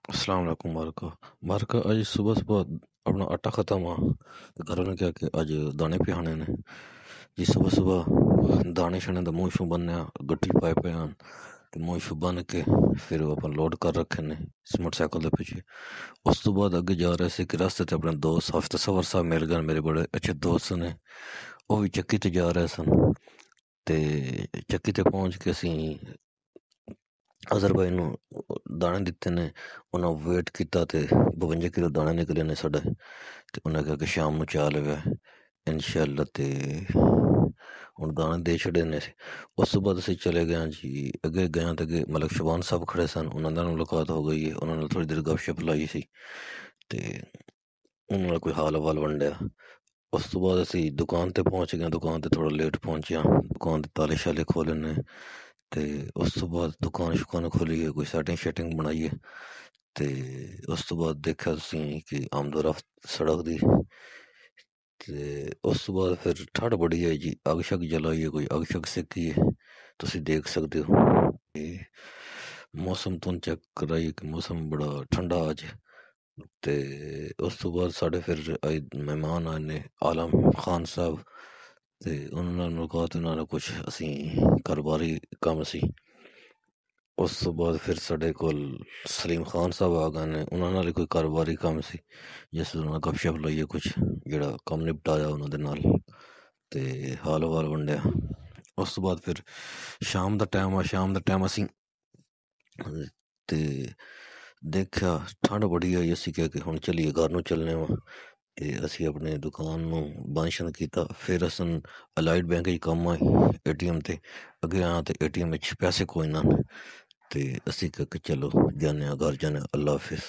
अस्सलाम वालेकुम मार्का अज सुबह सुबह अपना आटा खत्म हुआ तो घर ने क्या कि अज दाने पिहाने ने जी सुबह सुबह दाने शाने दा मूंह शू बन्नया गट्ठी पाए पे हैं ते मूंह शू बन के फिर वो अपन लोड कर रखे ने इस मोटरसाइकिल के पीछे। उस तो बाद अगे जा रहे थे कि रास्ते ते अपने दोस्त हफ्ते सफर साहब मिल गए, मेरे बड़े अच्छे दोस्त ने। वो भी चक्की ते जा रहे सन ते चक्की ते पहुंच के असी अजहर भाई ਨੂੰ ਦਾਣੇ ਦਿੱਤੇ ਨੇ। ਉਹਨਾਂ ਵੇਟ ਕੀਤਾ ਤੇ 52 ਕਿਲੋ ਦਾਣੇ ਨਿਕਲੇ ਨੇ ਸਾਡੇ ਤੇ ਉਹਨਾਂ ਕਿਹਾ ਕਿ ਸ਼ਾਮ ਨੂੰ ਚਾਹ ਲਵੇ ਇਨਸ਼ਾਅੱਲਾ ਤੇ ਹੁਣ ਦਾਣੇ ਦੇ ਛੜੇ ਨੇ। ਉਸ ਤੋਂ ਬਾਅਦ ਅਸੀਂ ਚਲੇ ਗਏ ਜੀ, ਅੱਗੇ ਗਏ ਤੇ ਅੱਗੇ ਮਲਕ ਸ਼ਬਾਨ ਸਾਹਿਬ ਖੜੇ ਸਨ, ਉਹਨਾਂ ਨਾਲ ਮੁਲਾਕਾਤ ਹੋ ਗਈ ਹੈ, ਉਹਨਾਂ ਨਾਲ ਥੋੜੀ ਦੇਰ ਗੱਪਸ਼ਪ ਲਾਈ ਸੀ ਤੇ ਉਹਨਾਂ ਨਾਲ ਕੋਈ ਹਾਲ ਹਵਾਲ ਵੰਡਿਆ। ਉਸ ਤੋਂ ਬਾਅਦ ਅਸੀਂ ਦੁਕਾਨ ਤੇ ਪਹੁੰਚ ਗਏ, ਦੁਕਾਨ ਤੇ ਥੋੜਾ ਲੇਟ ਪਹੁੰਚਿਆ, ਦੁਕਾਨ ਦੇ ਤਾਲੇ ਸ਼ਾਲੇ ਖੋਲੇ ਨੇ ਤੇ ਉਸ ਤੋਂ ਬਾਅਦ ਦੁਕਾਨ ਸ਼ੁਕਾਨ ਖੋਲੀ ਹੈ, ਕੋਈ ਸੈਟਿੰਗ ਸ਼ੈਟਿੰਗ ਬਣਾਈ ਹੈ ਤੇ ਉਸ ਤੋਂ ਬਾਅਦ ਦੇਖਿਆ ਤੁਸੀਂ ਕਿ ਆਮਦ ਰਫਤ ਸੜਕ ਦੀ ਤੇ ਉਸ ਤੋਂ ਬਾਅਦ ਫਿਰ ਠੰਡ ਬੜੀ ਹੈ ਜੀ, ਅੱਗ ਸ਼ੱਗ ਜਲਾਈ ਹੈ, ਕੋਈ ਅੱਗ ਸ਼ੱਗ ਸੇਕੀ ਹੈ, ਤੁਸੀਂ ਦੇਖ ਸਕਦੇ ਹੋ। ਇਹ ਮੌਸਮ ਤੋਂ ਚੈੱਕ ਕਰਾਈਏ ਕਿ ਮੌਸਮ ਬੜਾ ਠੰਡਾ ਅੱਜ। ਤੇ ਉਸ ਤੋਂ ਬਾਅਦ ਸਾਡੇ ਫਿਰ ਮਹਿਮਾਨ ਆਏ ਨੇ ਆਲਮ ਖਾਨ ਸਾਹਿਬ ਤੇ ਉਹਨਾਂ ਨਾਲ ਮੁਲਾਕਾਤ, ਉਹਨਾਂ ਨਾਲ ਕੁਛ ਅਸੀਂ ਕਾਰੋਬਾਰੀ ਕੰਮ ਸੀ। ਉਸ ਤੋਂ ਬਾਅਦ ਫਿਰ ਸਾਡੇ ਕੋਲ ਸਲੀਮ ਖਾਨ ਸਾਹਿਬ ਆ ਗਏ ਨੇ, ਉਹਨਾਂ ਨਾਲ ਕੋਈ ਕਾਰੋਬਾਰੀ ਕੰਮ ਸੀ ਜਿਸ ਨਾਲ ਗੱਪਸ਼ਪ ਲਾਈਏ, ਕੁਛ ਜਿਹੜਾ ਕੰਮ ਨਿਪਟਾਇਆ ਉਹਨਾਂ ਦੇ ਨਾਲ ਤੇ ਹਾਲ ਹਵਾਲ ਵੰਡਿਆ। ਉਸ ਤੋਂ ਬਾਅਦ ਫਿਰ ਸ਼ਾਮ ਦਾ ਟਾਈਮ ਅਸੀਂ ਤੇ ਦੇਖਿਆ ਠੰਡ ਬੜੀ ਆਈ, ਅਸੀਂ ਕਿਹਾ ਕਿ ਹੁਣ ਚੱਲੀਏ ਘਰ ਨੂੰ ਚੱਲਨੇ ਵਾ ਤੇ ਅਸੀਂ ਆਪਣੇ ਦੁਕਾਨ ਨੂੰ ਬੰਦ ਸ਼ੰਦ ਕੀਤਾ। ਫਿਰ ਅਸੀਂ ਅਲਾਈਡ ਬੈਂਕ 'ਚ ਕੰਮ ਆਏ, ਏਟੀਐਮ ਤੇ ਅੱਗੇ ਆਇਆ ਤੇ ਏਟੀਐਮ ਵਿੱਚ ਪੈਸੇ ਕੋਈ ਨਾ ਤੇ ਅਸੀਂ ਕਿਹਾ ਕਿ ਚਲੋ ਜਾਂਦੇ ਹਾਂ ਘਰ, ਜਾਂਦੇ ਹਾਂ, ਅੱਲਾ ਹਾਫਿਜ਼।